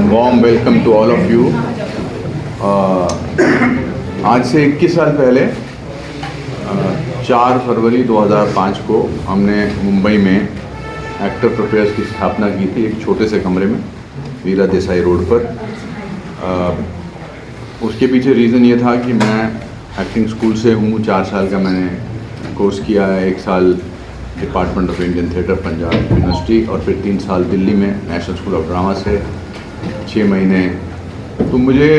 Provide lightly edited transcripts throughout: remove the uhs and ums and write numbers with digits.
Warm welcome to all of you. आज से 21 साल पहले 4 फरवरी 2005 को हमने मुंबई में एक्टर प्रोफेयर्स की स्थापना की थी, एक छोटे से कमरे में वीरा देसाई रोड पर। उसके पीछे रीज़न ये था कि मैं एक्टिंग स्कूल से हूँ, 4 साल का मैंने कोर्स किया है, 1 साल department of Indian theatre Punjab university और फिर 3 साल दिल्ली में नेशनल स्कूल ऑफ ड्रामा से 6 महीने। तो मुझे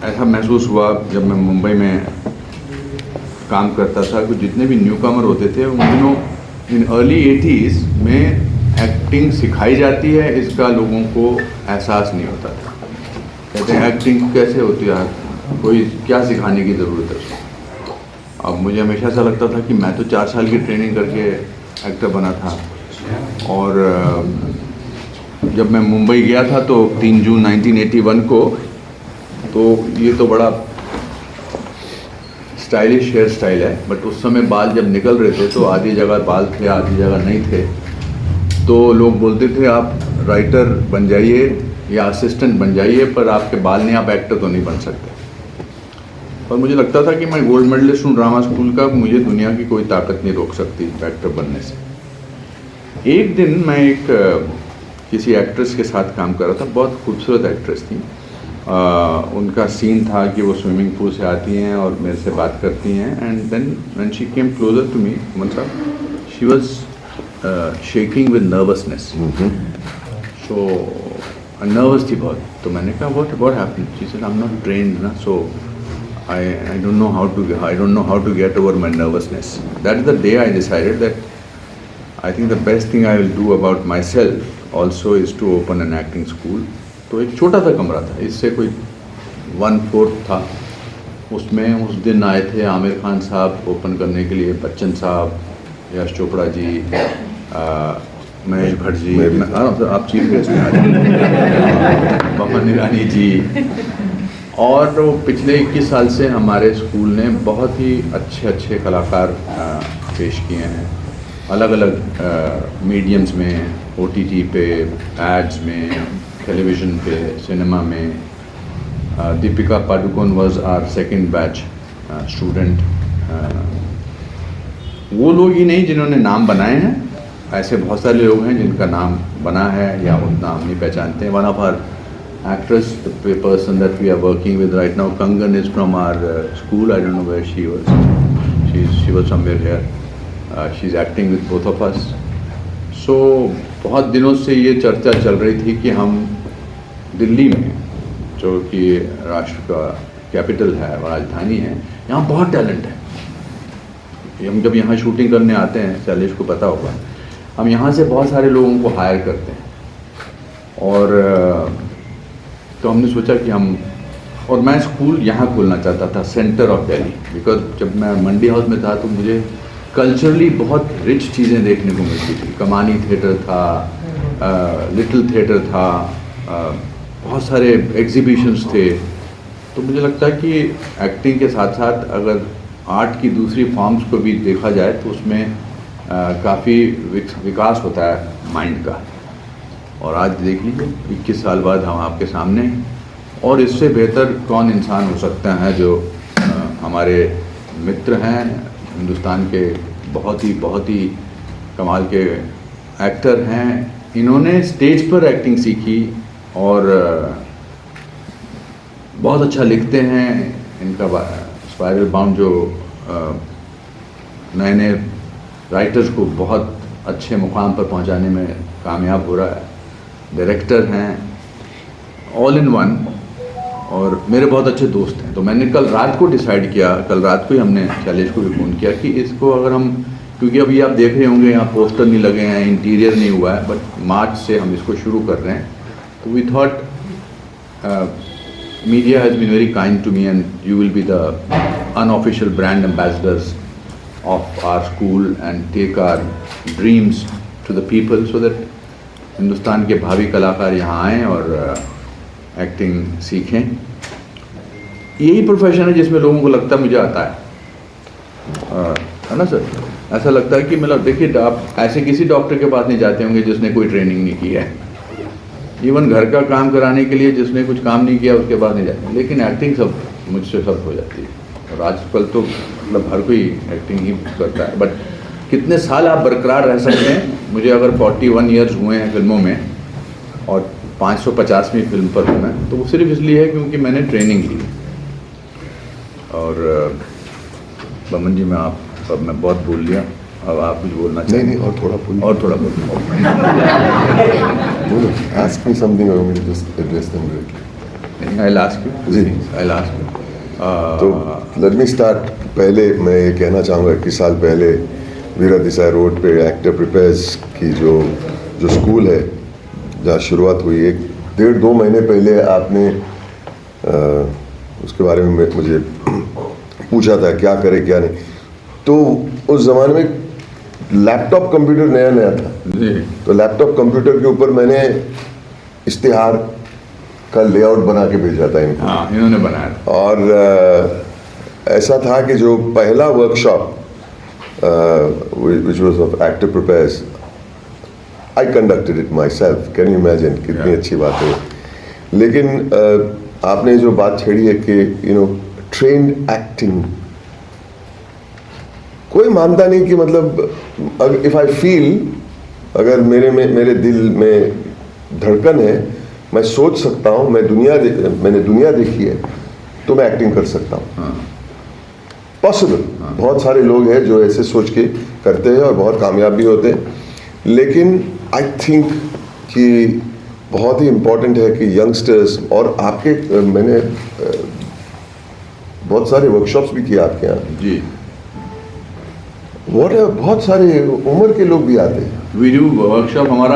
ऐसा महसूस हुआ जब मैं मुंबई में काम करता था कि जितने भी न्यू कमर होते थे उन दिनों इन अर्ली 80s में एक्टिंग सिखाई जाती है, इसका लोगों को एहसास नहीं होता था। कहते हैं एक्टिंग कैसे होती है, कोई क्या सिखाने की ज़रूरत है उसको। अब मुझे हमेशा ऐसा लगता था कि मैं तो 4 साल की ट्रेनिंग करके एक्टर बना था। और जब मैं मुंबई गया था तो 3 जून 1981 को, तो ये तो बड़ा स्टाइलिश हेयर स्टाइल है, बट उस समय बाल जब निकल रहे थे तो आधी जगह बाल थे, आधी जगह नहीं थे। तो लोग बोलते थे आप राइटर बन जाइए या असिस्टेंट बन जाइए, पर आपके बाल नहीं, आप एक्टर तो नहीं बन सकते। और मुझे लगता था कि मैं गोल्ड मेडलिस्ट हूँ ड्रामा स्कूल का, मुझे दुनिया की कोई ताकत नहीं रोक सकती एक्टर बनने से। एक दिन मैं किसी एक्ट्रेस के साथ काम कर रहा था, बहुत खूबसूरत एक्ट्रेस थी। उनका सीन था कि वो स्विमिंग पूल से आती हैं और मेरे से बात करती हैं, and then when she came closer to me, she was shaking with nervousness. So nervous थी बहुत। तो मैंने कहा what happened? She said I am not trained ना, so I don't know how to get over my nervousness. That is the day I decided that I think the best thing I will do about myself also is to open an acting school. तो एक छोटा सा कमरा था, इससे कोई 1/4 था। उसमें उस दिन आए थे आमिर खान साहब ओपन करने के लिए, बच्चन साहब, यश चोपड़ा जी, महेश भट्ट जी, आप चीफ गेस्ट हैं, बमन ईरानी जी। और वो पिछले 21 साल से हमारे स्कूल ने बहुत ही अच्छे कलाकार पेश किए हैं, अलग अलग मीडियम्स में, OTT पे, एड्स में, टेलीविज़न पे, सिनेमा में। Deepika Padukone was our second batch student. वो लोग ही नहीं जिन्होंने नाम बनाए हैं, ऐसे बहुत सारे लोग हैं जिनका नाम बना है या उतना हम नहीं पहचानते हैं। One of our actress, the person that we are working with right now, Kangan, is from our school. I don't know where she was. She was somewhere here. She's acting with both of us. So बहुत दिनों से ये चर्चा चल रही थी कि हम दिल्ली में, जो कि राष्ट्र का कैपिटल है, राजधानी है, यहाँ बहुत टैलेंट है। हम जब यहाँ शूटिंग करने आते हैं, शैलेश को पता होगा, हम यहाँ से बहुत सारे लोगों को हायर करते हैं। और तो हमने सोचा कि और मैं स्कूल यहाँ खोलना चाहता था, सेंटर ऑफ दिल्ली, बिकॉज जब मैं मंडी हाउस में था तो मुझे कल्चरली बहुत रिच चीज़ें देखने को मिलती थी। कमानी थिएटर था, लिटिल थिएटर था, बहुत सारे एग्जीबिशंस थे। तो मुझे लगता है कि एक्टिंग के साथ साथ अगर आर्ट की दूसरी फॉर्म्स को भी देखा जाए तो उसमें काफ़ी विकास होता है माइंड का। और आज देख लीजिए 21 साल बाद हम आपके सामने हैं, और इससे बेहतर कौन इंसान हो सकता है जो हमारे मित्र हैं, हिंदुस्तान के बहुत ही कमाल के एक्टर हैं। इन्होंने स्टेज पर एक्टिंग सीखी और बहुत अच्छा लिखते हैं। इनका स्पाइरल बाउंड जो नए राइटर्स को बहुत अच्छे मुकाम पर पहुंचाने में कामयाब हो रहा है। डायरेक्टर हैं, ऑल इन वन, और मेरे बहुत अच्छे दोस्त हैं। तो मैंने कल रात को डिसाइड किया, कल रात को ही हमने शैलेश को भी फ़ोन किया कि इसको अगर हम, क्योंकि अभी आप देख रहे होंगे यहाँ पोस्टर नहीं लगे हैं, इंटीरियर नहीं हुआ है, बट मार्च से हम इसको शुरू कर रहे हैं। तो we thought media has been very kind to me and you will be the unofficial brand ambassadors of our school and take our dreams to the people so that Hindustan के भावी कलाकार यहाँ आएँ और एक्टिंग सीखें। यही प्रोफेशन है जिसमें लोगों को लगता है मुझे आता है ना सर? ऐसा लगता है कि मतलब देखिए, आप ऐसे किसी डॉक्टर के पास नहीं जाते होंगे जिसने कोई ट्रेनिंग नहीं की है। इवन घर का काम कराने के लिए जिसने कुछ काम नहीं किया उसके बाद नहीं जाते, लेकिन एक्टिंग सब मुझसे सब हो जाती है। और आजकल तो मतलब हर कोई एक्टिंग ही करता है। बट कितने साल आप बरकरार रह सकते हैं? मुझे अगर 41 ईयर्स हुए हैं फिल्मों में और 550वीं फिल्म पर हूँ मैं, तो वो सिर्फ इसलिए है क्योंकि मैंने ट्रेनिंग ली। और बमन जी, मैं बहुत बोल लिया, अब आप कुछ बोलना चाहिए? नहीं, और थोड़ा बोलिए। और थोड़ा बोलना। Ask me something, I want me to just address them directly. I'll ask you. जी। I'll ask you. तो लेट मी स्टार्ट। पहले मैं ये कहना चाहूँगा, 21 साल पहले वीरा देसाई रोड पे एक्टर प्रिपेयर्स की जो स्कूल है, जहाँ शुरुआत हुई, 1-1.5-2 महीने पहले आपने उसके बारे में मुझे पूछा था क्या करे क्या नहीं। तो उस ज़माने में लैपटॉप कंप्यूटर नया था, तो लैपटॉप कंप्यूटर के ऊपर मैंने इश्तिहार का लेआउट बना के भेजा था इनको। हाँ, इन्होंने बनाया था। और ऐसा था कि जो पहला workshop which was of actor prepares, I conducted it myself. Can you imagine? कितनी अच्छी बात है। लेकिन आपने जो बात छेड़ी है कि trained acting, कोई मानता नहीं कि मतलब if I feel, अगर मेरे दिल में धड़कन है, मैं सोच सकता हूँ, मैंने दुनिया देखी है, तो मैं एक्टिंग कर सकता हूँ। पॉसिबल। बहुत सारे लोग हैं जो ऐसे सोच के करते हैं और बहुत कामयाब भी होते हैं, लेकिन आई थिंक कि बहुत ही इम्पोर्टेंट है कि यंगस्टर्स, और आपके मैंने बहुत सारे वर्कशॉप्स भी किए आपके यहाँ जी। बहुत सारे उम्र के लोग भी आते हैं। We do workshop. हमारा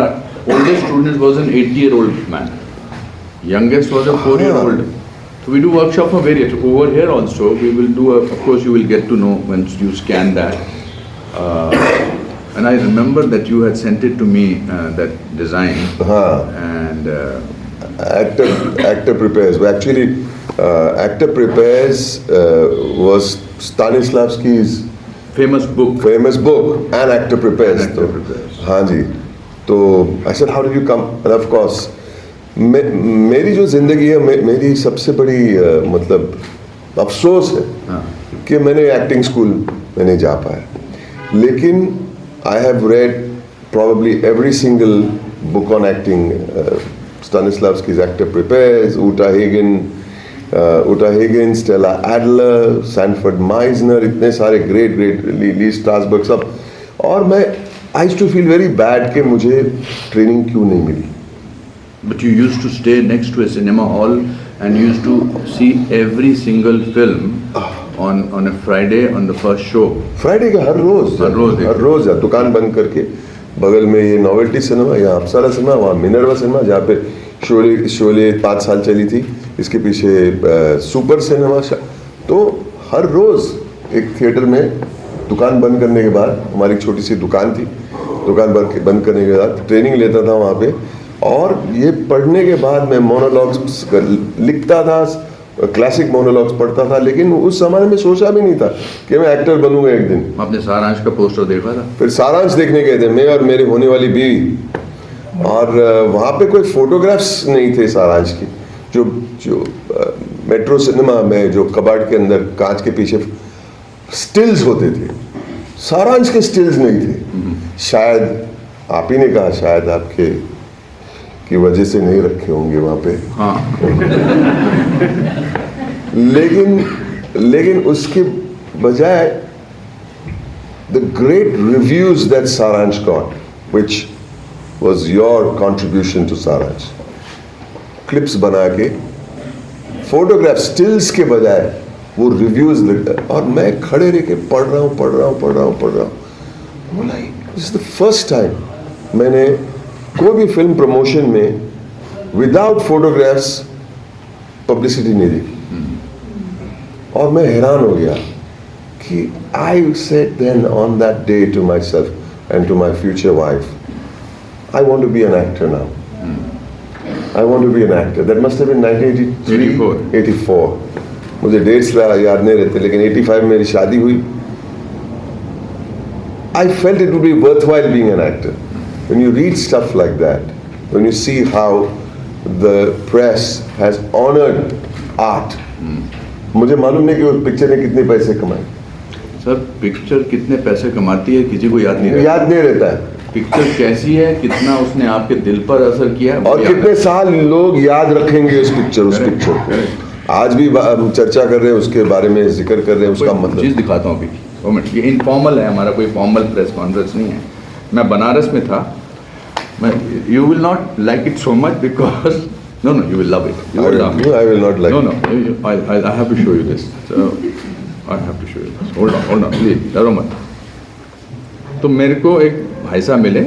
oldest student was an 80-year-old man, youngest was a 4-year-old. So we do workshop for various. Over here also we will do of course you will get to know once you scan that. And I remember that you had sent it to me, that design. And actor prepares. Well, actually, actor prepares was Stanislavski's famous book. And actor prepares. हाँ जी। तो I said, how did you come? And of course, मेरी जो ज़िंदगी है, मेरी सबसे बड़ी मतलब अफसोस है कि मैंने एक्टिंग स्कूल में नहीं जा पाया। लेकिन I have read probably every single book on acting, Stanislavski's Actor Prepares, Uta Hagen, Stella Adler, Sanford Meisner, इतने सारे great ली स्ट्रासबर्ग सब। और मैं I used to feel very bad कि मुझे ट्रेनिंग क्यों नहीं मिली। But you used to stay next to a cinema hall and used to see every single film on a Friday on the first show. Friday का हर रोज दुकान बंद करके बगल में ये नोवेल्टी सिनेमा, यहाँ अप्सरा सिनेमा, वहाँ मिनर्वा सिनेमा, जहाँ पे शोले 5 साल चली थी, इसके पीछे सुपर सिनेमा। तो हर रोज एक थिएटर में दुकान बंद करने के बाद, हमारी छोटी सी दुकान थी, दुकान बंद करने के बाद ट्रेनिंग लेता था वहाँ पे। और ये पढ़ने के बाद मैं मोनोलॉग्स लिखता था, क्लासिक मोनोलॉग्स पढ़ता था, लेकिन उस समय में सोचा भी नहीं था कि मैं एक्टर बनूंगा एक दिन। आपने सारांश का पोस्टर देखा था? फिर सारांश देखने गए थे, मैं और मेरी होने वाली बीवी, और वहाँ पे कोई फोटोग्राफ्स नहीं थे सारांश की। जो मेट्रो सिनेमा में जो कबाड़ के अंदर कांच के पीछे स्टिल्स होते थे, सारांश के स्टिल्स नहीं थे। शायद आप ही ने कहा, शायद आपके की वजह से नहीं रखे होंगे वहाँ पे। हाँ। लेकिन उसके बजाय the great reviews that Saransh got, which was your contribution to Saransh, clips बना के, फोटोग्राफ स्टिल्स के बजाय वो रिव्यूज लिखता, और मैं खड़े रह के पढ़ रहा हूँ। बोला, this is the first time मैंने कोई भी फिल्म प्रमोशन में विदाउट फोटोग्राफ्स पब्लिसिटी नहीं देखी। और मैं हैरान हो गया कि I said then on that day to myself and to my future wife, I want to be an actor now, I want to be an actor. That must have been 1984। मुझे dates याद नहीं रहते, लेकिन 85 मेरी शादी हुई। I felt it would be worthwhile being an actor. When you read stuff like that, when you see how the press has honored art. मुझे मालूम नहीं कि उस पिक्चर ने कितने पैसे कमाए, सर पिक्चर कितने पैसे कमाती है किसी को याद नहीं रहता। याद नहीं रहता है। पिक्चर कैसी है, कितना उसने आपके दिल पर असर किया है, और कितने साल लोग याद रखेंगे उस पिक्चर को। आज भी हम चर्चा कर रहे हैं उसके बारे में, जिक्र कर रहे हैं, उसका मतलब चीज़ दिखाता हूँ अभी, 2 मिनट। ये इनफॉर्मल है, हमारा कोई फॉर्मल प्रेस कॉन्फ्रेंस नहीं है। मैं बनारस में था, मैं you will not like it so much because no you will love it. I will not like no I have to show you this, I have to show you this. Hold on please, डरो मत। तो मेरे को एक भाई साहब मिले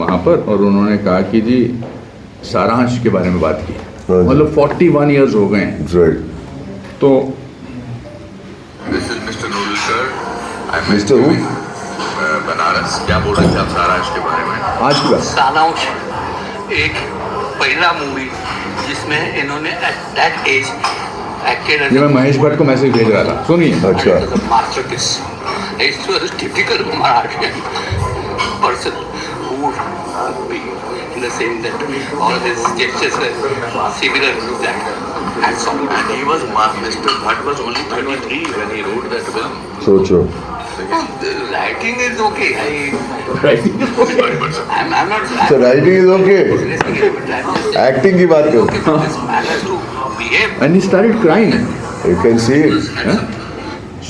वहाँ पर, और उन्होंने कहा कि जी सारांश के बारे में बात की, मतलब 41 ईयर्स हो गए हैं। Right. तो This is Mr. Nodulkar. I'm Mr. who? Banaras. क्या बोल रहे थे आप सारांश के बारे में? आज की बात सारांश एक पहला मूवी जिसमें इन्होंने एट दैट एज एक्टेड ये मैं महेश भट्ट को मैसेज भेज रहा था, सुनिए। अच्छा। Masterpiece. It's was typical Marathian person who would be in the same that all his gestures were similar to that. And so And he was Mr. Bhatt was only 33 when he wrote that film. सोचो। the writing is okay. Sorry, but sir. I'm not. So writing is okay. Acting की बात करो। Okay, but this man has to behave. And he started crying. You can see it.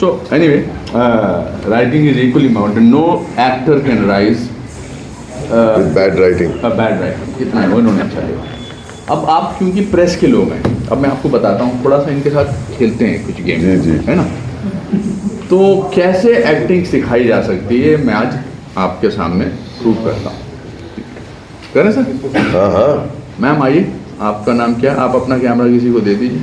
So anyway, writing is equally important. No actor can rise With bad writing. a bad writing. इतना है, उन्होंने अच्छा लिखा। अब आप क्योंकि press के लोग हैं, अब मैं आपको बताता हूँ, थोड़ा सा इनके साथ खेलते हैं कुछ गेम, जी, जी। है ना। तो कैसे एक्टिंग सिखाई जा सकती है, मैं आज आपके सामने प्रूव करता हूँ। करें सर? हाँ हाँ। मैम आइए, आपका नाम क्या, आप अपना कैमरा किसी को दे दीजिए।